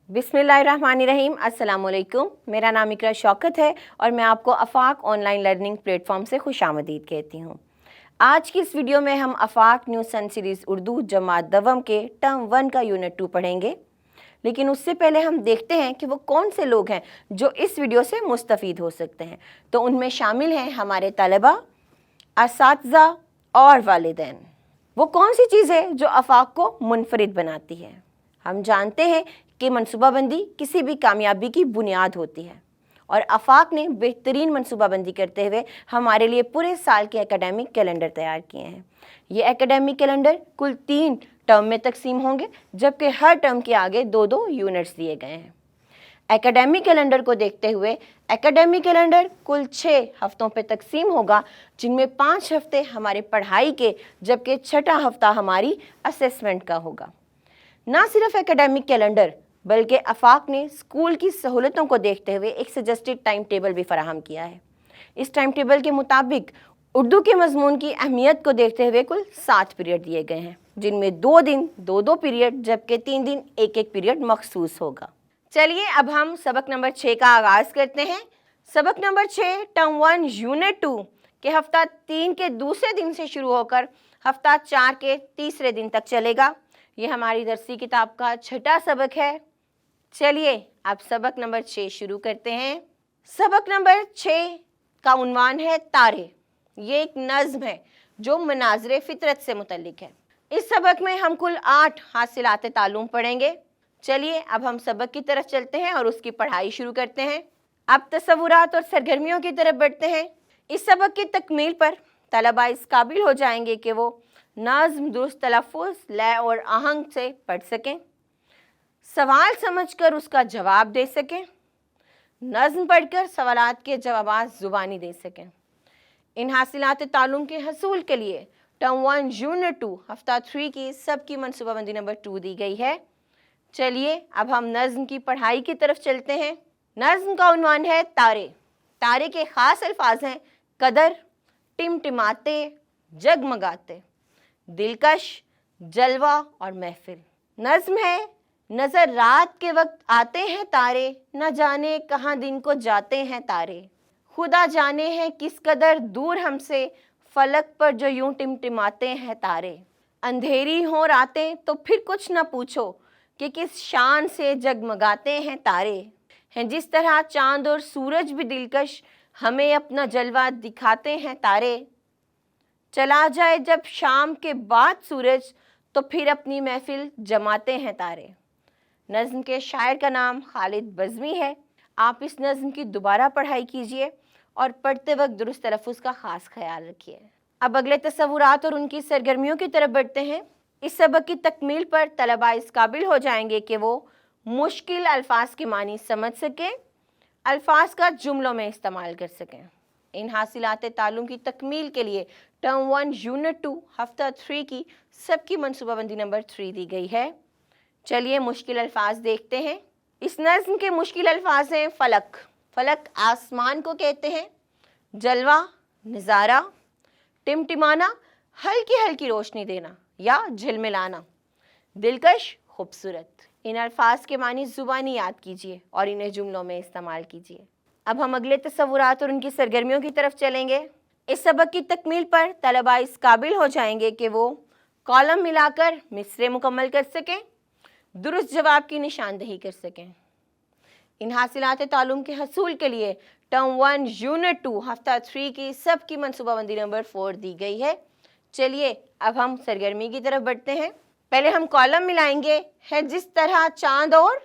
बिस्मिल्लाहिर्रहमानिर्रहीम, अस्सलाम वालेकुम। मेरा नाम इकरा शौकत है और मैं आपको आफाक ऑनलाइन लर्निंग प्लेटफॉर्म से खुशामदीद कहती हूँ। आज की इस वीडियो में हम आफाक न्यू सन सीरीज़ उर्दू जमात दवम के टर्म 1 का यूनिट 2 पढ़ेंगे, लेकिन उससे पहले हम देखते हैं कि वो कौन से लोग हैं जो इस वीडियो से मुस्तफ़ीद हो सकते हैं। तो उनमें शामिल हैं हमारे तलबा, असातिज़ा और वालिदैन। वो कौन सी चीज़ है जो आफाक को मुनफरिद बनाती है? हम जानते हैं कि मनसूबाबंदी किसी भी कामयाबी की बुनियाद होती है और आफाक ने बेहतरीन मनसूबाबंदी करते हुए हमारे लिए पूरे साल के एकेडमिक कैलेंडर तैयार किए हैं। ये एकेडमिक कैलेंडर कुल 3 टर्म में तकसीम होंगे, जबकि हर टर्म के आगे 2-2 यूनिट्स दिए गए हैं। एकेडमिक कैलेंडर को देखते हुए एकेडमिक कैलेंडर कुल 6 हफ्तों पर तकसीम होगा, जिनमें 5 हफ्ते हमारे पढ़ाई के, जबकि 6ठा हफ्ता हमारी असेसमेंट का होगा। ना सिर्फ एकेडमिक कैलेंडर बल्कि आफाक ने स्कूल की सहूलतों को देखते हुए एक सजेस्टेड टाइम टेबल भी फराहम किया है। इस टाइम टेबल के मुताबिक उर्दू के मजमून की अहमियत को देखते हुए कुल 7 पीरियड दिए गए हैं, जिनमें 2 दिन 2-2 पीरियड, जबकि 3 दिन 1-1 पीरियड मखसूस होगा। चलिए अब हम सबक नंबर 6 का आगाज़ करते हैं। सबक नंबर 6 टर्म 1 यूनिट 2 के हफ्ता 3 के दूसरे दिन से शुरू होकर हफ्ता 4 के तीसरे दिन तक चलेगा। ये हमारी दरसी किताब का 6ठा सबक है। चलिए अब सबक नंबर 6 शुरू करते हैं। सबक नंबर 6 का उन्वान है तारे। ये एक नज़्म है जो मनाज़िर फितरत से मुतल्लिक है। इस सबक में हम कुल 8 हासिलात तालुम पढ़ेंगे। चलिए अब हम सबक की तरफ चलते हैं और उसकी पढ़ाई शुरू करते हैं। अब तसव्वुरात और सरगर्मियों की तरफ बढ़ते हैं। इस सबक की तकमील पर तलबा इस काबिल हो जाएंगे कि वो नज़्म दुरुस्त तलफ़्फ़ुज़, लय और आहंग से पढ़ सकें, सवाल समझकर उसका जवाब दे सकें, नज़्म पढ़कर सवालात के जवाबात ज़ुबानी दे सकें। इन हासिलात तालुम के हसूल के लिए टर्म 1 यूनिट 2 हफ्ता 3 की सबकी मनसूबाबंदी नंबर 2 दी गई है। चलिए अब हम नज़्म की पढ़ाई की तरफ चलते हैं। नज़्म का उन्वान है तारे। तारे के ख़ास अल्फाज हैं कदर, टिमटिमाते, जगमगाते, दिलकश, जलवा और महफिल। नज़्म है नज़र रात के वक्त आते हैं तारे, न जाने कहाँ दिन को जाते हैं तारे। खुदा जाने हैं किस कदर दूर हमसे, फलक पर जो यूं टिमटिमाते हैं तारे। अंधेरी हो रातें तो फिर कुछ न पूछो, कि किस शान से जगमगाते हैं तारे। हैं जिस तरह चांद और सूरज भी दिलकश, हमें अपना जलवा दिखाते हैं तारे। चला जाए जब शाम के बाद सूरज, तो फिर अपनी महफिल जमाते हैं तारे। नज़्म के शायर का नाम खालिद बज़मी है। आप इस नज़्म की दोबारा पढ़ाई कीजिए और पढ़ते वक्त दुरुस्त तलफ़्फ़ुज़ का ख़ास ख्याल रखिए। अब अगले तसव्वुरात और उनकी सरगर्मियों की तरफ बढ़ते हैं। इस सबक की तकमील पर तलबा इस काबिल हो जाएंगे कि वो मुश्किल अल्फाज के मानी समझ सकें, अल्फाज का जुमलों में इस्तेमाल कर सकें। इन हासिलात तालुम की तकमील के लिए टर्म 1 यूनिट 2 हफ्ता 3 की सबकी मनसूबाबंदी नंबर 3 दी गई है। चलिए मुश्किल अल्फाज देखते हैं। इस नज़्म के मुश्किल अल्फाज हैं फलक। फलक आसमान को कहते हैं, जलवा नज़ारा, टिमटिमाना हल्की हल्की रोशनी देना या झिलमिलाना, दिलकश खूबसूरत। इन अल्फाज के मानी ज़ुबानी याद कीजिए और इन्हें जुमलों में इस्तेमाल कीजिए। अब हम अगले तसव्वुरात और उनकी सरगर्मियों की तरफ चलेंगे। इस सबक की तकमील पर तलबा इस काबिल हो जाएंगे कि वो कॉलम मिलाकर मिसरे मुकम्मल कर सकें, दुरुस्त जवाब की निशानदही कर सकें। इन हासिलात तालुम के हसूल के लिए टर्म 1 यूनिट 2 हफ्ता 3 की सबकी मनसूबाबंदी नंबर 4 दी गई है। चलिए अब हम सरगर्मी की तरफ बढ़ते हैं। पहले हम कॉलम मिलाएंगे, है जिस तरह चांद और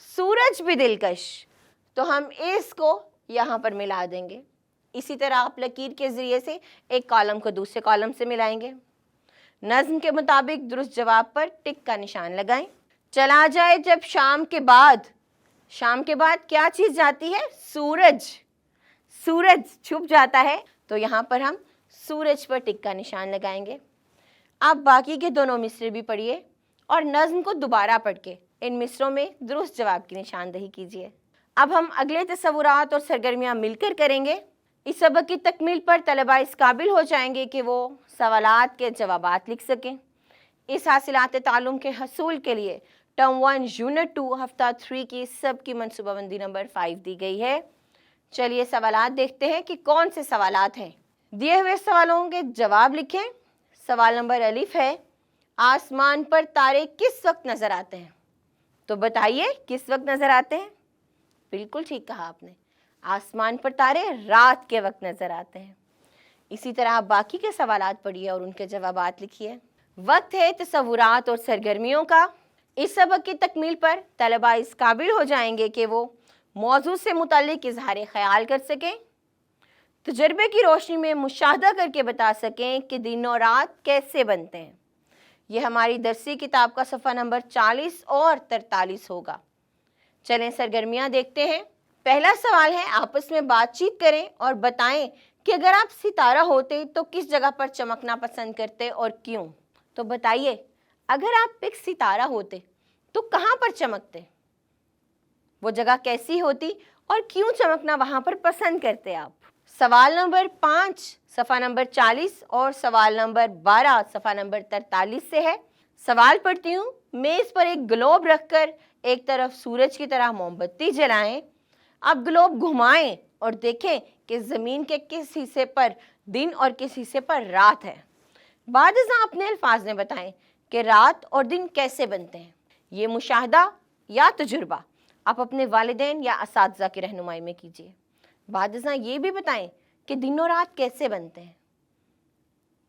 सूरज भी दिलकश, तो हम इसको यहाँ पर मिला देंगे। इसी तरह आप लकीर के ज़रिए से एक कॉलम को दूसरे कॉलम से मिलाएंगे। नज़्म के मुताबिक दुरुस्त जवाब पर टिक का निशान लगाएं। चला जाए जब शाम के बाद क्या चीज़ जाती है? सूरज। सूरज छुप जाता है, तो यहाँ पर हम सूरज पर टिक का निशान लगाएंगे। आप बाकी के दोनों मिसरे भी पढ़िए और नज़्म को दोबारा पढ़ के इन मिसरों में दुरुस्त जवाब की निशानदही कीजिए। अब हम अगले तसव्वुरात और सरगर्मियाँ मिलकर करेंगे। इस सबक की तकमील पर तलबा इस काबिल हो जाएंगे कि वो सवालात के जवाबात लिख सकें। इस हासिलात तालुम के हसूल के लिए टर्म 1 यूनिट 2 हफ्ता 3 की सबकी मनसूबाबंदी नंबर 5 दी गई है। चलिए सवालात देखते हैं कि कौन से सवालात हैं। दिए हुए सवालों के जवाब लिखें। सवाल नंबर अलिफ है, आसमान पर तारे किस वक्त नजर आते हैं? तो बताइए किस वक्त नजर आते हैं? बिल्कुल ठीक कहा आपने, आसमान पर तारे रात के वक्त नजर आते हैं। इसी तरह आप बाकी के सवालात पढ़िए और उनके जवाबात लिखिए। वक्त है तसव्वुरात और सरगर्मियों का। इस सबक की तकमील पर तलबा इस काबिल हो जाएंगे कि वो मौजू से मुताल्लिक इजहार ख्याल कर सकें, तजर्बे की रोशनी में मुशाहदा करके बता सकें कि दिन और रात कैसे बनते हैं। यह हमारी दरसी किताब का सफ़ा नंबर 40 और 43 होगा। चलें सरगर्मियाँ देखते हैं। पहला सवाल है, आपस में बातचीत करें और बताएं कि अगर आप सितारा होते तो किस जगह पर चमकना पसंद करते और क्यों? तो बताइए, अगर आप एक सितारा होते तो कहाँ पर चमकते? वो जगह कैसी होती और क्यों चमकना वहाँ पर पसंद करते आप? सवाल नंबर 5 सफ़ा नंबर 40 और सवाल नंबर 12 सफ़ा नंबर 43 से है। सवाल पढ़ती हूँ। मेज़ पर एक ग्लोब रखकर एक तरफ सूरज की तरह मोमबत्ती जलाएं। अब ग्लोब घुमाएं और देखें कि ज़मीन के किस हिस्से पर दिन और किस हिस्से पर रात है। बाद अपने अल्फाज में बताएं कि रात और दिन कैसे बनते हैं। ये मुशाहदा या तजुर्बा आप अपने वालिदैन या असातिज़ा की रहनुमाई में कीजिए। बाद ये भी बताएं कि दिन और रात कैसे बनते हैं।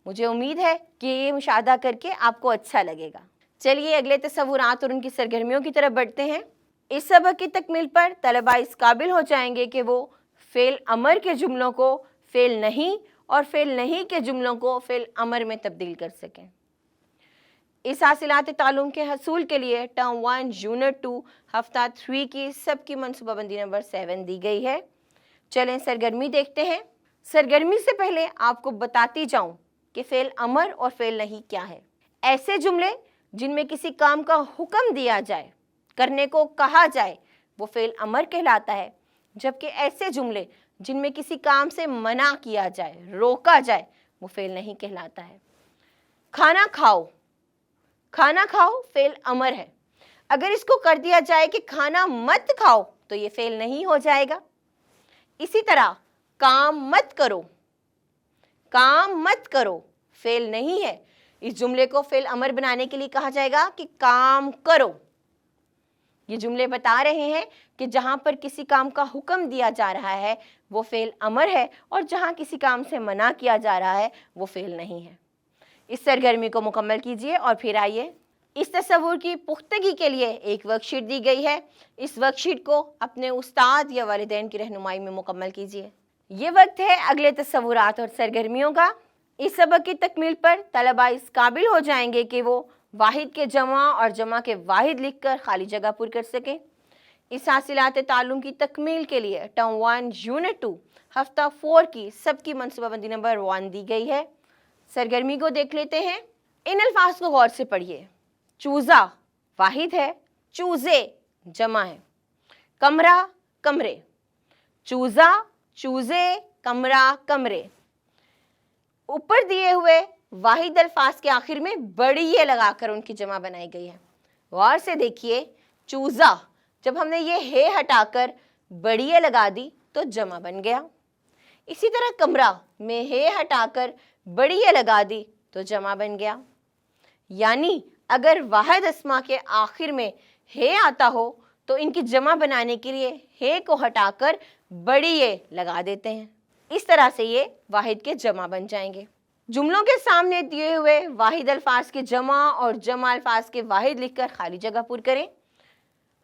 मुझे उम्मीद है कि ये मुशाहदा करके आपको अच्छा लगेगा। चलिए अगले तसव्वुरात और उनकी सरगर्मियों की तरफ बढ़ते हैं। इस सबक की तकमील पर तलबा इस काबिल हो जाएंगे कि वो फ़ेल अमर के जुमलों को फ़ेल नहीं और फ़ेल नहीं के जुमलों को फ़ेल अमर में तब्दील कर सकें। इस हासिलात तालुम के हसूल के लिए टर्म 1 यूनिट 2 हफ्ता 3 की सबकी मनसूबाबंदी नंबर 7 दी गई है। चलें सरगर्मी देखते हैं। सरगर्मी से पहले आपको बताती जाऊं कि फ़ेल अमर और फ़ेल नहीं क्या है। ऐसे जुमले जिनमें किसी काम का हुक्म दिया जाए, करने को कहा जाए, वो फ़ेल अमर कहलाता है, जबकि ऐसे जुमले जिनमें किसी काम से मना किया जाए, रोका जाए, वो फ़ेल नहीं कहलाता है। खाना खाओ, खाना खाओ फ़ेल अमर है। अगर इसको कर दिया जाए कि खाना मत खाओ तो ये फ़ेल नहीं हो जाएगा। इसी तरह काम मत करो, काम मत करो फ़ेल नहीं है। इस जुमले को फ़ेल अमर बनाने के लिए कहा जाएगा कि काम करो। ये जुमले बता रहे हैं कि जहाँ पर किसी काम का हुक्म दिया जा रहा है वो फ़ेल अमर है और जहाँ किसी काम से मना किया जा रहा है वो फ़ेल नहीं है। इस सरगर्मी को मुकम्मल कीजिए और फिर आइए। इस तस्वुर की पुख्तगी के लिए एक वर्कशीट दी गई है। इस वर्कशीट को अपने उस्ताद या वालिदैन की रहनुमाई में मुकम्मल कीजिए। ये वक्त है अगले तस्वुरात और सरगर्मियों का। इस सबक की तकमील पर तलबा इस काबिल हो जाएंगे कि वो वाहिद के जमा और जमा के वाहिद लिखकर खाली जगह पुर कर सकें। इस हासिलात तालुम की तकमील के लिए टर्म 1 यूनिट 2 हफ्ता 4 की सबकी मनसूबाबंदी नंबर 1 दी गई है। सरगर्मी को देख लेते हैं। इन अल्फाज को गौर से पढ़िए। चूज़ा वाहिद है, चूज़े जमा है। कमरा कमरे, चूज़ा चूज़े कमरा कमरे। ऊपर दिए हुए वाहिद अल्फाज के आखिर में बड़ी ये लगाकर उनकी जमा बनाई गई है। गौर से देखिए, चूज़ा जब हमने ये हे हटाकर बड़ी ये लगा दी तो जमा बन गया। इसी तरह कमरा में हे हटाकर बड़ी ये लगा दी तो जमा बन गया। यानी अगर वाहिद अस्मा के आखिर में हे आता हो तो इनकी जमा बनाने के लिए हे को हटाकर बड़ी ये लगा देते हैं। इस तरह से ये वाहिद के जमा बन जाएंगे। जुमलों के सामने दिए हुए वाहिद अल्फाज के जमा और जमा अल्फाज के वाहिद लिखकर खाली जगह पुर करें।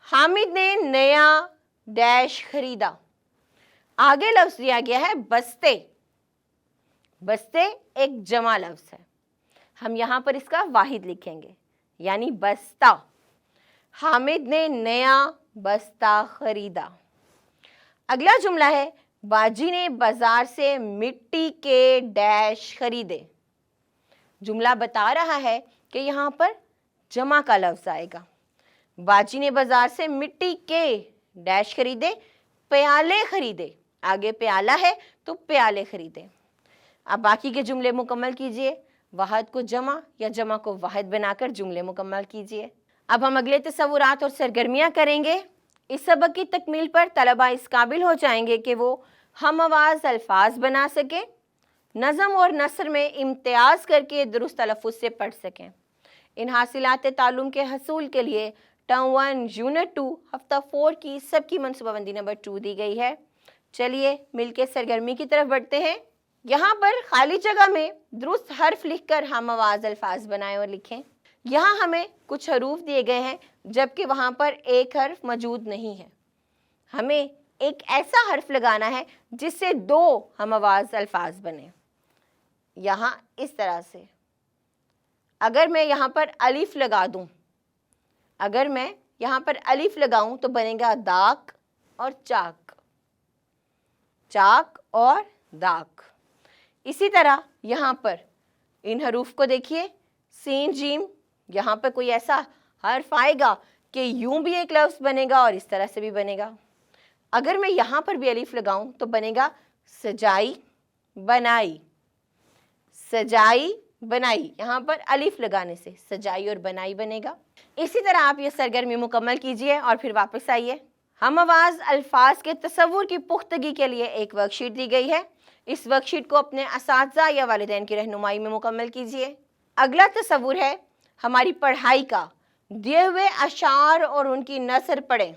हामिद ने नया डैश खरीदा। आगे लफ्ज दिया गया है बस्ते। बस्ते एक जमा लफ्ज है, हम यहाँ पर इसका वाहिद लिखेंगे यानी बस्ता। हामिद ने नया बस्ता खरीदा। अगला जुमला है बाजी ने बाजार से मिट्टी के डैश खरीदे। जुमला बता रहा है कि यहाँ पर जमा का लफ्ज आएगा। बाजी ने बाजार से मिट्टी के डैश खरीदे, प्याले खरीदे। आगे प्याला है तो प्याले खरीदे। अब बाकी के जुमले मुकम्मल कीजिए। वाहिद को जमा या जमा को वाहिद बनाकर जुमले मुकम्मल कीजिए। अब हम अगले तसव्वुरात और सरगर्मियाँ करेंगे। इस सबक की तकमील पर तलबा इस काबिल हो जाएंगे कि वो हम आवाज़ अल्फाज बना सकें, नज़म और नसर में इम्तियाज़ करके दुरुस्त तलफ़्फ़ुज़ से पढ़ सकें। इन हासिलात तालुम के हसूल के लिए टर्म 1 यूनिट 2 हफ्ता 4 की सबकी मनसूबाबंदी नंबर 2 दी गई है। चलिए मिलके सरगर्मी की तरफ बढ़ते हैं। यहाँ पर खाली जगह में दुरुस्त हर्फ लिखकर हम आवाज़ अल्फाज बनाएं और लिखें। यहाँ हमें कुछ हरूफ दिए गए हैं जबकि वहाँ पर एक हर्फ मौजूद नहीं है। हमें एक ऐसा हर्फ लगाना है जिससे दो हम आवाज़ अल्फाज बने। यहाँ इस तरह से अगर मैं यहाँ पर अलिफ लगा दूँ, अगर मैं यहाँ पर अलिफ लगाऊँ तो बनेगा दाक और चाक, चाक और दाक। इसी तरह यहाँ पर इन हरूफ को देखिए, सीन जीम, यहाँ पर कोई ऐसा हर्फ आएगा कि यूं भी एक लफ्ज़ बनेगा और इस तरह से भी बनेगा। अगर मैं यहाँ पर भी अलिफ लगाऊं तो बनेगा सजाई बनाई, सजाई बनाई। यहाँ पर अलिफ लगाने से सजाई और बनाई बनेगा। इसी तरह आप ये सरगर्मी मुकम्मल कीजिए और फिर वापस आइए। हम आवाज़ अल्फाज के तसव्वुर की पुख्तगी के लिए एक वर्कशीट दी गई है। इस वर्कशीट को अपने असातिज़ा या वालिदैन की रहनुमाई में मुकम्मल कीजिए। अगला तसव्वुर है हमारी पढ़ाई का। दिए हुए अशार और उनकी नसर पढ़ें।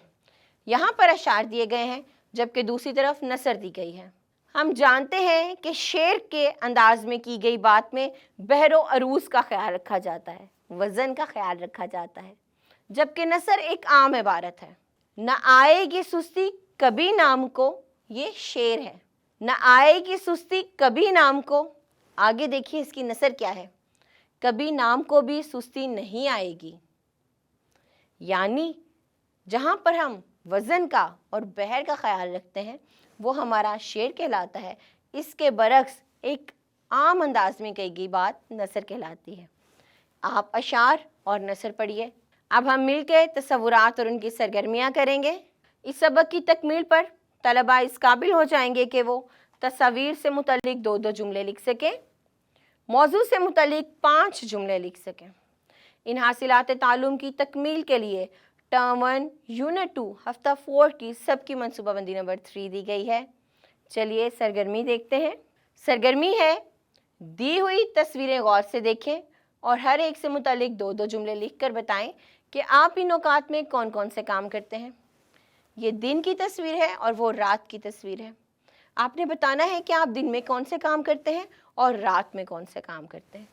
यहाँ पर अशार दिए गए हैं जबकि दूसरी तरफ नसर दी गई है। हम जानते हैं कि शेर के अंदाज में की गई बात में बहरो अरूज का ख्याल रखा जाता है, वज़न का ख्याल रखा जाता है, जबकि नसर एक आम इबारत है। न आएगी सुस्ती कभी नाम को, ये शेर है। न आएगी सुस्ती कभी नाम को। आगे देखिए इसकी नसर क्या है, कभी नाम को भी सुस्ती नहीं आएगी। यानी जहाँ पर हम वज़न का और बहर का ख्याल रखते हैं वो हमारा शेर कहलाता है। इसके बरक्स एक आम अंदाज में कही गई बात नसर कहलाती है। आप अशार और नसर पढ़िए। अब हम मिलकर तसव्वुरात और उनकी सरगर्मियाँ करेंगे। इस सबक की तकमील पर तलबा इस काबिल हो जाएंगे कि वो तस्वीर से मुतल्लिक 2-2 जुमले लिख सकें, मौजू से मुतल्लिक 5 जुमले लिख सकें। इन हासिलात तालुम की तकमील के लिए टर्म 1 यूनिट 2 हफ्ता 4 की सबकी मनसूबाबंदी नंबर 3 दी गई है। चलिए सरगर्मी देखते हैं। सरगर्मी है दी हुई तस्वीरें गौर से देखें और हर एक से मुतल्लिक 2-2 जुमले लिखकर बताएं कि आप इन औकात में कौन कौन से काम करते हैं। ये दिन की तस्वीर है और वो रात की तस्वीर है। आपने बताना है कि आप दिन में कौन से काम करते हैं और रात में कौन से काम करते हैं।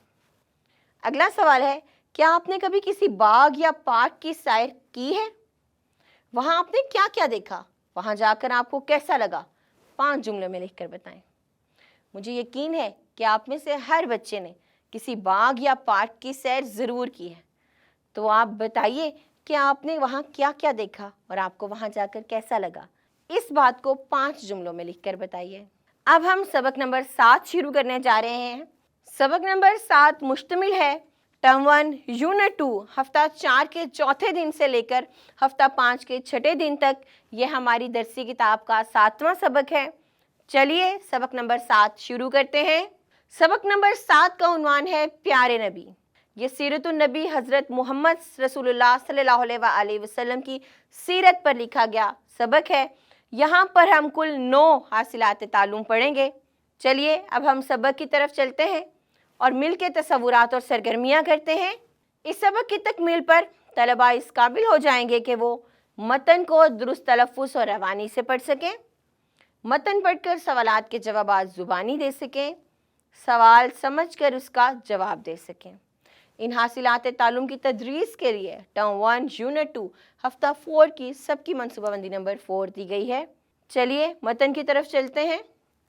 अगला सवाल है, क्या आपने कभी किसी बाग या पार्क की सैर की है? वहाँ आपने क्या क्या देखा? वहाँ जाकर आपको कैसा लगा? 5 जुमले में लिखकर बताएं। मुझे यकीन है कि आप में से हर बच्चे ने किसी बाग या पार्क की सैर ज़रूर की है। तो आप बताइए कि आपने वहाँ क्या क्या देखा और आपको वहाँ जाकर कैसा लगा। इस बात को 5 जुमलों में लिखकर बताइए। अब हम सबक नंबर 7 शुरू करने जा रहे हैं। सबक नंबर 7 मुश्तमिल है टर्म 1 यूनिट 2 हफ्ता 4 के चौथे दिन से लेकर हफ्ता 5 के छठे दिन तक। ये हमारी दरसी किताब का 7वां सबक है। चलिए सबक नंबर 7 शुरू करते हैं। सबक नंबर 7 का उन्वान है प्यारे नबी। ये सीरतुन नबी हज़रत मोहम्मद रसूलुल्लाह सल्लल्लाहु अलैहि वसल्लम की सीरत पर लिखा गया सबक है। यहाँ पर हम कुल 9 हासिलात तालुम पढ़ेंगे। चलिए अब हम सबक की तरफ चलते हैं और मिलकर तसव्वुरात और सरगर्मियाँ करते हैं। इस सबक की तकमील पर तलबा इस काबिल हो जाएंगे कि वो मतन को दुरुस्त तलफ़्फ़ुज़ और रवानी से पढ़ सकें, मतन पढ़कर सवालात के जवाबात ज़ुबानी दे सकें, सवाल समझकर उसका जवाब दे सकें। इन हासिलात तालुम की तदरीस के लिए टर्म 1 यूनिट 2 हफ्ता 4 की सबकी मनसूबाबंदी नंबर 4 दी गई है। चलिए मतन की तरफ चलते हैं।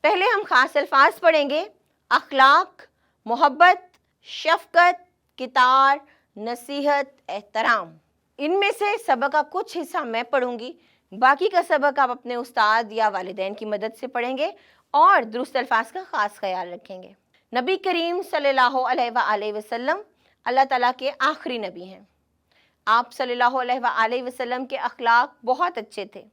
पहले हम ख़ास अल्फाज पढ़ेंगे। अखलाक, मोहब्बत, शफ़क़त, कितार, नसीहत, एहतराम। इनमें से सबक का कुछ हिस्सा मैं पढ़ूंगी, बाकी का सबक आप अपने उस्ताद या वालिदैन की मदद से पढ़ेंगे और दुरुस्त अल्फाज का ख़ास ख्याल रखेंगे। नबी करीम सल्लल्लाहु अलैहि वसल्लम अल्लाह ताला के आखिरी नबी हैं। आप सल्लल्लाहु अलैहि वसल्लम के अखलाक बहुत अच्छे थे।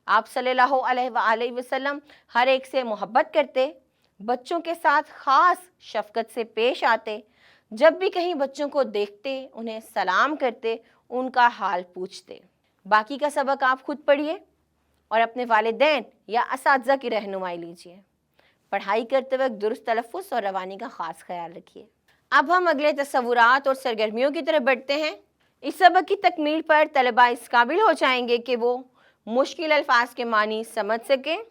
आप सल्लल्लाहु अलैहि वसल्लम हर एक से मोहब्बत करते, बच्चों के साथ ख़ास शफ़क़त से पेश आते, जब भी कहीं बच्चों को देखते उन्हें सलाम करते, उनका हाल पूछते। बाकी का सबक आप खुद पढ़िए और अपने वालिदैन या असातिज़ा की रहनुमाई लीजिए। पढ़ाई करते वक्त दुरुस्त तलफ़्फ़ुज़ और रवानी का ख़ास ख्याल रखिए। अब हम अगले तसव्वुरात और सरगर्मियों की तरफ बढ़ते हैं। इस सबक की तकमील पर तलबा इस काबिल हो जाएंगे कि वो मुश्किल अल्फाज के मानी समझ सकें,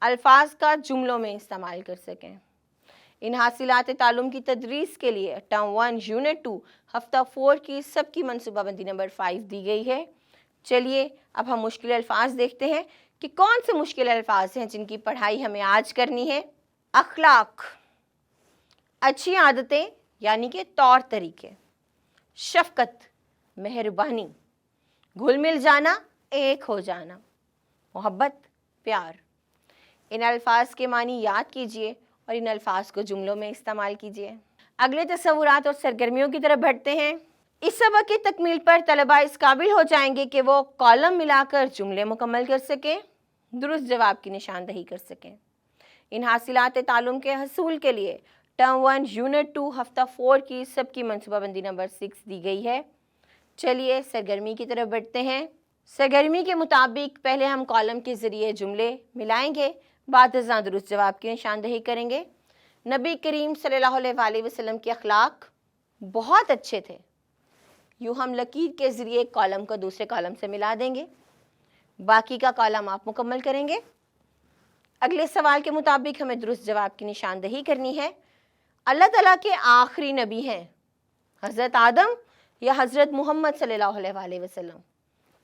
अल्फाज का जुमलों में इस्तेमाल कर सकें। इन हासिलात तालुम की तदरीस के लिए टर्म 1 यूनिट 2 हफ्ता 4 की सबकी मनसूबाबंदी नंबर 5 दी गई है। चलिए अब हम मुश्किल अल्फाज देखते हैं कि कौन से मुश्किल अल्फाज हैं जिनकी पढ़ाई हमें आज करनी है। अखलाक, अच्छी आदतें यानी कि तौर तरीके। शफ़क़त, मेहरबानी। घुल मिल जाना, एक हो जाना। मोहब्बत, प्यार। इन अल्फाज के मानी याद कीजिए और इन अल्फाज को जुमलों में इस्तेमाल कीजिए। अगले तसव्वुरात और सरगर्मियों की तरफ बढ़ते हैं। इस सबक की तकमील पर तलबा इस काबिल हो जाएंगे कि वो कॉलम मिलाकर जुमले मुकम्मल कर सकें, दुरुस्त जवाब की निशानदही कर सकें। इन हासिलात तालुम के हसूल के लिए टर्म 1 यूनिट 2 हफ्ता 4 की सबकी मनसूबाबंदी नंबर 6 दी गई है। चलिए सरगर्मी की तरफ बढ़ते हैं। सरगर्मी के मुताबिक पहले हम कॉलम के ज़रिए जुमले मिलाएंगे, बाद अज़ां दुरुस्त जवाब की निशानदही करेंगे। नबी करीम सल्लल्लाहु अलैहि वसल्लम के अखलाक बहुत अच्छे थे। यूँ हम लकीर के ज़रिए एक कॉलम को दूसरे कॉलम से मिला देंगे, बाकी का कॉलम आप मुकम्मल करेंगे। अगले सवाल के मुताबिक हमें दुरुस्त जवाब की निशानदही करनी है। अल्लाह ताला के आखिरी नबी हैं हज़रत आदम या हज़रत मोहम्मद सल्लल्लाहु अलैहि वसल्लम?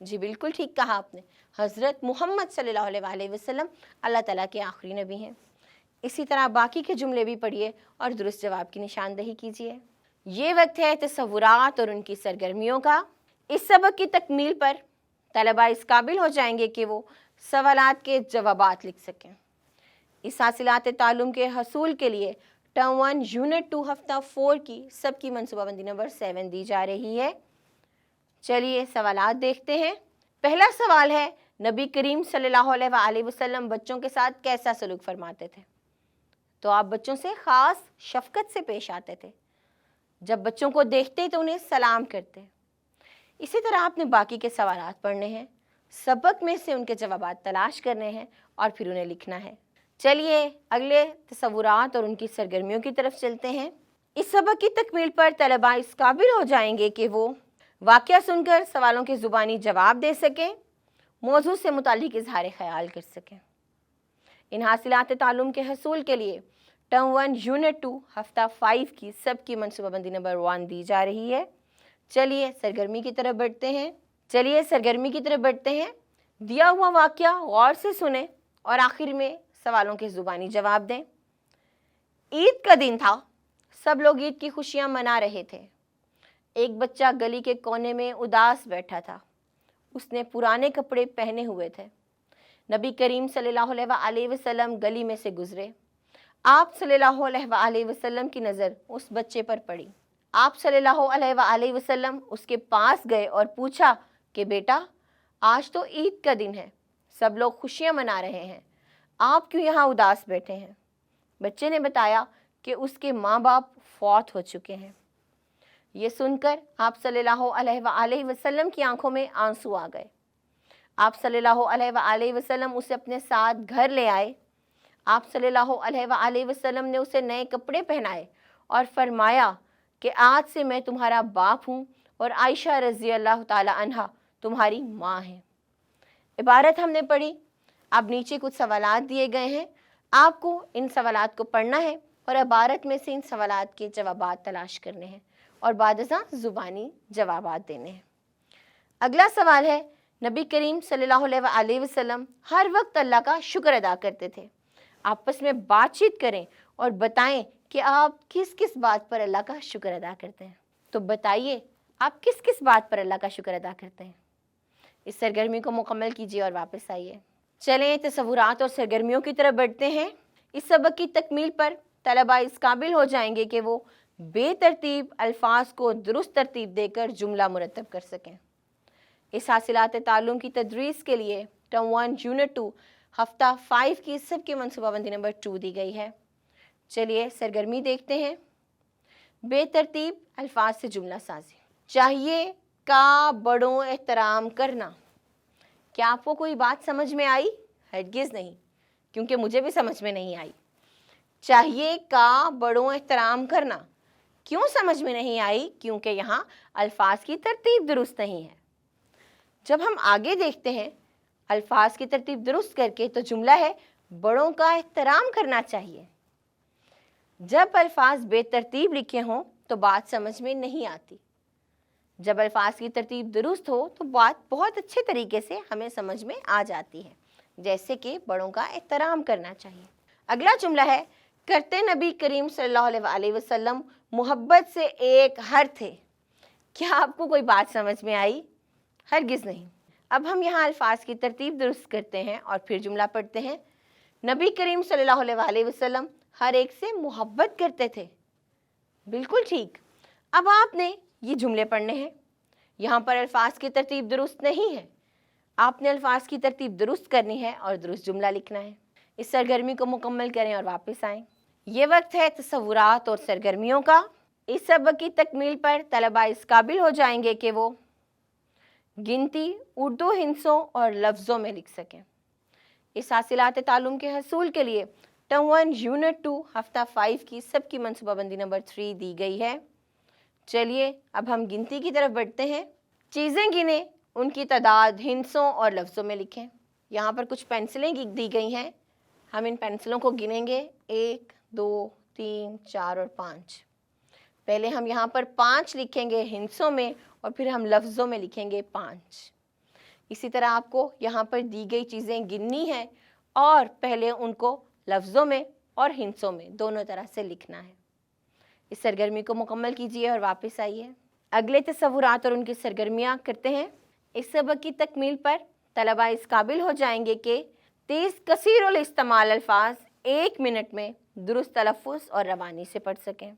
जी बिल्कुल ठीक कहा आपने, हज़रत मोहम्मद सल्लल्लाहु अलैहि वसल्लम अल्लाह ताला के आखिरी नबी हैं। इसी तरह बाकी के जुमले भी पढ़िए और दुरुस्त जवाब की निशानदही कीजिए। ये वक्त है तसव्वुरात और उनकी सरगर्मियों का। इस सबक की तकमील पर तलबा इस काबिल हो जाएंगे कि वो सवालात के जवाबात लिख सकें। इस हासिलात तालुम के हसूल के लिए टर्म 1 यूनिट 2 हफ्ता 4 की सबकी मनसूबाबंदी नंबर 7 दी जा रही है। चलिए सवालात देखते हैं। पहला सवाल है, नबी करीम सल्लल्लाहु अलैहि वसल्लम बच्चों के साथ कैसा सलूक फरमाते थे? तो आप बच्चों से ख़ास शफ़क़त से पेश आते थे। जब बच्चों को देखते तो उन्हें सलाम करते। इसी तरह आपने बाकी के सवालात पढ़ने हैं, सबक में से उनके जवाबात तलाश करने हैं और फिर उन्हें लिखना है। चलिए अगले तसव्वुरात और उनकी सरगर्मियों की तरफ चलते हैं। इस सबक की तकमील पर तलबा इस काबिल हो जाएंगे कि वो वाक़या सुनकर सवालों के ज़ुबानी जवाब दे सकें, मौजू से मुतालिक इज़हार ख़याल कर सकें। इन हासिलात तालुम के हसूल के लिए टर्म 1 यूनिट 2 हफ्ता 5 की सबकी मनसूबाबंदी नंबर 1 दी जा रही है। चलिए सरगर्मी की तरफ बढ़ते हैं। दिया हुआ वाक़या गौर से सुने और आखिर में सवालों के ज़ुबानी जवाब दें। ईद का दिन था, सब लोग ईद की खुशियाँ मना रहे थे। एक बच्चा गली के कोने में उदास बैठा था। उसने पुराने कपड़े पहने हुए थे। नबी करीम सल्लल्लाहु अलैहि वसल्लम गली में से गुजरे। आप सल्लल्लाहु अलैहि वसल्लम की नज़र उस बच्चे पर पड़ी। आप सल्लल्लाहु अलैहि वसल्लम उसके पास गए और पूछा कि बेटा, आज तो ईद का दिन है, सब लोग खुशियाँ मना रहे हैं, आप क्यों यहाँ उदास बैठे हैं? बच्चे ने बताया कि उसके माँ बाप फौत हो चुके हैं। ये सुनकर आप सल्लल्लाहु अलैहि वसल्लम की आंखों में आंसू आ गए। आप सल्लल्लाहु अलैहि वसल्लम उसे अपने साथ घर ले आए। आप सल्लल्लाहु अलैहि वसल्लम ने उसे नए कपड़े पहनाए और फरमाया कि आज से मैं तुम्हारा बाप हूँ और आयशा रज़ी अल्लाह ताला अन्हा तुम्हारी माँ है। इबारत हमने पढ़ी। अब नीचे कुछ सवालात दिए गए हैं, आपको इन सवालात को पढ़ना है और इबारत में से इन सवालात के जवाबात तलाश करने हैं और बाद अज़ां ज़ुबानी जवाबात देने हैं। अगला सवाल है, नबी करीम सल्लल्लाहु अलैहि वसल्लम हर वक्त अल्लाह का शुक्र अदा करते थे। आपस में बातचीत करें और बताएं कि आप किस किस बात पर अल्लाह का शुक्र अदा करते हैं। तो बताइए आप किस किस बात पर अल्लाह का शुक्र अदा करते हैं। इस सरगर्मी को मुकम्मल कीजिए और वापस आइए। चलें तसव्वुरात और सरगर्मियों की तरफ बढ़ते हैं। इस सबक की तकमील पर तलबा इस काबिल हो जाएंगे कि वो बेतरतीब अल्फाज को दुरुस्त तरतीब देकर जुमला मुरतब कर सकें। इस हासिलात तालुम की तदरीस के लिए टर्म 1 यूनिट 2 हफ्ता 5 की सबकी मनसूबाबंदी नंबर 2 दी गई है। चलिए सरगर्मी देखते हैं। बेतरतीब अल्फाज से जुमला साजी। चाहिए का बड़ों एहतराम करना। क्या आपको कोई बात समझ में आई? हरगिज़ नहीं, क्योंकि मुझे भी समझ में नहीं आई। चाहिए का बड़ों एहतराम करना। क्यों समझ में नहीं आई? क्योंकि यहाँ अल्फाज की तरतीब दुरुस्त नहीं है। जब हम आगे देखते हैं अल्फाज की तरतीब दुरुस्त करके, तो जुमला है बड़ों का एहतराम करना चाहिए। जब अल्फाज बेतरतीब लिखे हों तो बात समझ में नहीं आती। जब अल्फाज की तरतीब दुरुस्त हो तो बात बहुत अच्छे तरीके से हमें समझ में आ जाती है, जैसे कि बड़ों का एहतराम करना चाहिए। अगला जुमला है करते नबी करीम सल्लल्लाहु अलैहि वसल्लम मोहब्बत से एक हर थे। क्या आपको कोई बात समझ में आई? हरगिज़ नहीं। अब हम यहाँ अल्फाज की तरतीब दुरुस्त करते हैं और फिर जुमला पढ़ते हैं। नबी करीम सल्लल्लाहु अलैहि वसल्लम हर एक से मोहब्बत करते थे। बिल्कुल ठीक। अब आपने ये जुमले पढ़ने हैं। यहाँ पर अल्फाज की तरतीब दुरुस्त नहीं है। आपने अल्फाज की तरतीब दुरुस्त करनी है और दुरुस्त जुमला लिखना है। इस सरगर्मी को मुकम्मल करें और वापस आएँ। ये वक्त है तसव्वुरात और सरगर्मियों का। इस सबक की तकमील पर तलबा इस काबिल हो जाएंगे कि वो गिनती उर्दू हिंसों और लफ्ज़ों में लिख सकें। इस हासिलात तालुम के हसूल के लिए टर्म 1 यूनिट 2 हफ्ता 5 की सबकी मनसूबाबंदी नंबर 3 दी गई है। चलिए अब हम गिनती की तरफ बढ़ते हैं। चीज़ें गिने, उनकी तादाद हिंसों और लफ्ज़ों में लिखें। यहाँ पर कुछ पेंसिलें दी गई हैं। हम इन पेंसिलों को गिनेंगे 1, 2, 3, 4 और 5। पहले हम यहाँ पर 5 लिखेंगे हिंसों में और फिर हम लफ्ज़ों में लिखेंगे 5। इसी तरह आपको यहाँ पर दी गई चीज़ें गिननी है और पहले उनको लफ्ज़ों में और हिंसों में दोनों तरह से लिखना है। इस सरगर्मी को मुकम्मल कीजिए और वापस आइए। अगले तसव्वुरात और उनकी सरगर्मियाँ करते हैं। इस सबक की तकमील पर तलबा इस काबिल हो जाएंगे कि 30 कसीरुल इस्तेमाल अल्फाज 1 मिनट में दुरुस्त तलफ़्फ़ुज़ और रवानी से पढ़ सकें।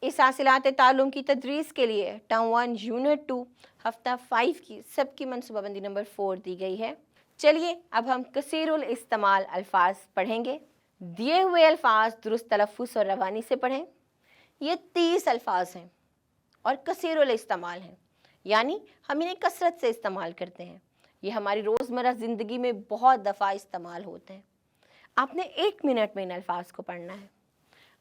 इस हासिलात तालुम की तदरीस के लिए टर्म 1 यूनिट 2 हफ्ता 5 की सबकी मनसूबाबंदी नंबर 4 दी गई है। चलिए अब हम कसीरुल इस्तेमाल अल्फाज पढ़ेंगे। दिए हुए अल्फाज दुरुस्त तलफ़्फ़ुज़ और रवानी से पढ़ें। ये 30 अल्फाज हैं और कसीरुल इस्तेमाल हैं, यानी हम इन्हें कसरत से इस्तेमाल करते हैं। ये हमारी रोज़मर्रा ज़िंदगी में बहुत दफ़ा इस्तेमाल होते हैं। आपने 1 मिनट में इन अल्फाज को पढ़ना है।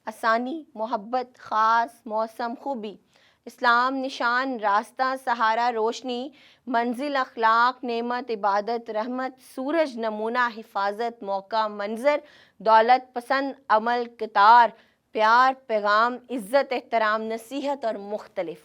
आसानी, मोहब्बत, ख़ास, मौसम, खूबी, इस्लाम, निशान, रास्ता, सहारा, रोशनी, मंजिल, अखलाक, नेमत, इबादत, रहमत, सूरज, नमूना, हिफाजत, मौका, मंजर, दौलत, पसंद, अमल, कितार, प्यार, पैगाम, इज़्ज़त, एहतराम, नसीहत और मुख्तलिफ।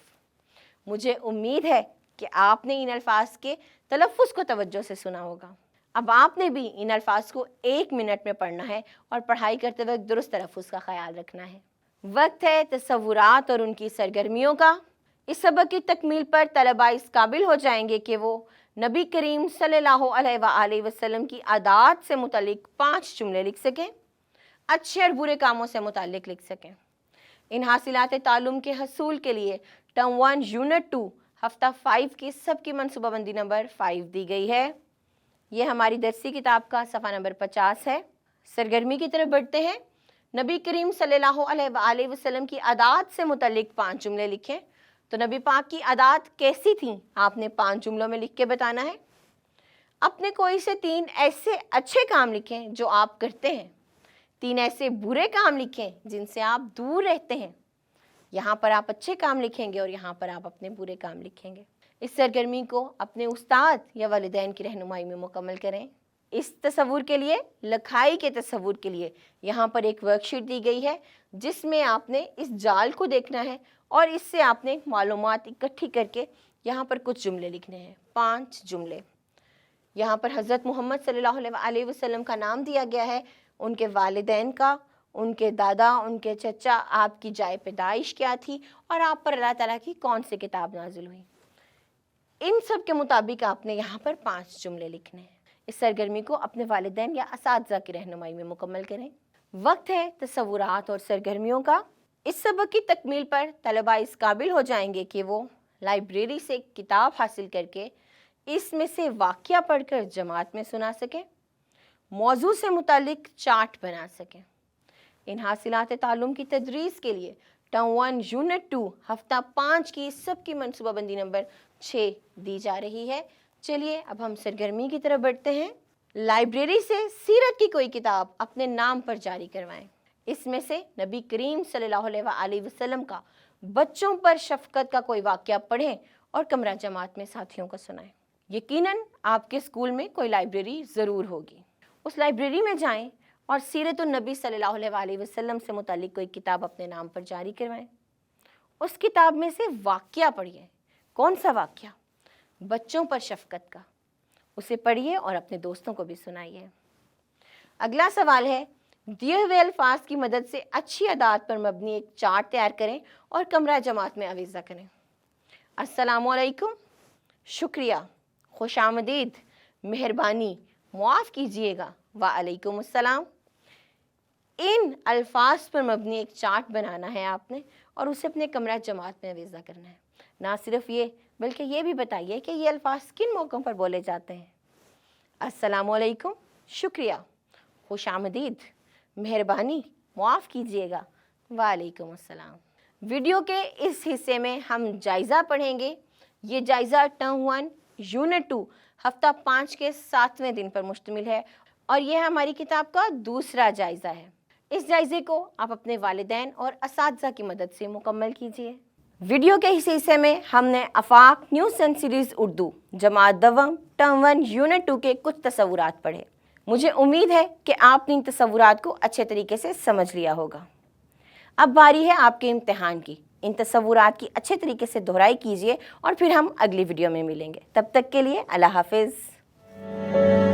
मुझे उम्मीद है कि आपने इन अल्फाज के तलफ़्फ़ुज़ को तवज्जो से सुना होगा। अब आपने भी इन अल्फाज को 1 मिनट में पढ़ना है और पढ़ाई करते वक्त दुरुस्त तलफ़्फ़ुज़ का ख़याल रखना है। वक्त है तसव्वुरात और उनकी सरगर्मियों का। इस सबक की तकमील पर तलबा इस काबिल हो जाएंगे कि वो नबी करीम सल्लल्लाहु अलैहि वसल्लम की आदात से मुतल्लिक 5 जुमले लिख सकें, अच्छे और बुरे कामों से मुताल्लिक लिख सकें। इन हासिलात तालुम के हसूल के लिए टर्म 1 यूनिट 2 हफ्ता 5 की सबकी मनसूबाबंदी नंबर 5 दी गई है। ये हमारी दरसी किताब का सफ़ा नंबर 50 है। सरगर्मी की तरफ बढ़ते हैं। नबी करीम सल्लल्लाहु अलैहि वसल्लम की आदात से मुतल्लिक 5 जुमले लिखें। तो नबी पाक की आदात कैसी थी, आपने 5 जुमलों में लिख के बताना है। अपने कोई से 3 ऐसे अच्छे काम लिखें जो आप करते हैं, 3 ऐसे बुरे काम लिखें जिनसे आप दूर रहते हैं। यहाँ पर आप अच्छे काम लिखेंगे और यहाँ पर आप अपने बुरे काम लिखेंगे। इस सरगर्मी को अपने उस्ताद या वालिदैन की रहनुमाई में मुकम्मल करें। इस तसव्वुर के लिए, लिखाई के तसव्वुर के लिए यहाँ पर एक वर्कशीट दी गई है जिसमें आपने इस जाल को देखना है और इससे आपने मालूमात इकट्ठी करके यहाँ पर कुछ जुमले लिखने हैं। 5 जुमले। यहाँ पर हज़रत मोहम्मद सल्लल्लाहु अलैहि वसल्लम का नाम दिया गया है, उनके वालिदैन का, उनके दादा, उनके चचा, आपकी जाए पैदाइश क्या थी और आप पर अल्लाह ताला की कौन सी किताब नाजिल हुई। इन सब के मुताबिक आपने यहाँ पर 5 जुमले लिखने हैं। इस सरगर्मी को अपने वालिदैन या असातिज़ा की रहनुमाई में मुकम्मल करें। वक्त है तसव्वुरात और सरगर्मियों का। इस सबक की तकमील पर तलबा इस काबिल हो जाएंगे कि वो लाइब्रेरी से किताब हासिल करके इसमें से वाक़या पढ़कर जमात में सुना सकें, मौजू से मुतालिक चार्ट बना सकें। इन हासिलात तालुम की तदरीस के लिए टर्म 1 यूनिट 2 हफ्ता 5 की सबकी मनसूबाबंदी नंबर 6 दी जा रही है। चलिए अब हम सरगर्मी की तरफ बढ़ते हैं। लाइब्रेरी से सीरत की कोई किताब अपने नाम पर जारी करवाएं। इसमें से नबी करीम सल्लल्लाहु अलैहि वसल्लम का बच्चों पर शफकत का कोई वाक़या पढ़ें और कमरा जमात में साथियों को सुनाएं। यकीनन आपके स्कूल में कोई लाइब्रेरी ज़रूर होगी। उस लाइब्रेरी में जाएं और सीरत नबी सल्लल्लाहु अलैहि वसल्लम से मुतालिक कोई किताब अपने नाम पर जारी करवाएं। उस किताब में से वाक़या पढ़िए। कौन सा वाक़या? बच्चों पर शफकत का। उसे पढ़िए और अपने दोस्तों को भी सुनाइए। अगला सवाल है, दिए हुए अल्फाज की मदद से अच्छी आदत पर मबनी एक चार्ट तैयार करें और कमरा जमात में आवीज़ा करें। अस्सलामु अलैकुम, शुक्रिया, खुशामदीद, मेहरबानी, मुआफ़ कीजिएगा, वालेकुम अस्सलाम। इन अल्फाज पर मबनी एक चार्ट बनाना है आपने और उसे अपने कमरा जमात में आवीज़ा करना है। ना सिर्फ ये बल्कि ये भी बताइए कि ये अल्फाज किन मौक़ों पर बोले जाते हैं। अस्सलामु अलैकुम, शुक्रिया, खुशामदीद, मेहरबानी, मुआफ़ कीजिएगा, वालेकुम अस्सलाम। वीडियो के इस हिस्से में हम जायज़ा पढ़ेंगे। ये जायज़ा टर्म 1 यूनिट 2 हफ्ता 5 के 7वें दिन पर मुश्तमिल है और यह हमारी किताब का दूसरा जायज़ा है। इस जायज़े को आप अपने वालिदैन और असातिज़ा की मदद से मुकम्मल कीजिए। वीडियो के इस हिस्से में हमने आफाक न्यू सन सीरीज़ उर्दू जमात दवम टर्म 1 यूनिट 2 के कुछ तसव्वुरात पढ़े। मुझे उम्मीद है कि आपने इन तसव्वुरात को अच्छे तरीके से समझ लिया होगा। अब बारी है आपके इम्तिहान की। इन तसव्वुरात की अच्छे तरीके से दोहराई कीजिए और फिर हम अगली वीडियो में मिलेंगे। तब तक के लिए अल्लाह हाफिज़।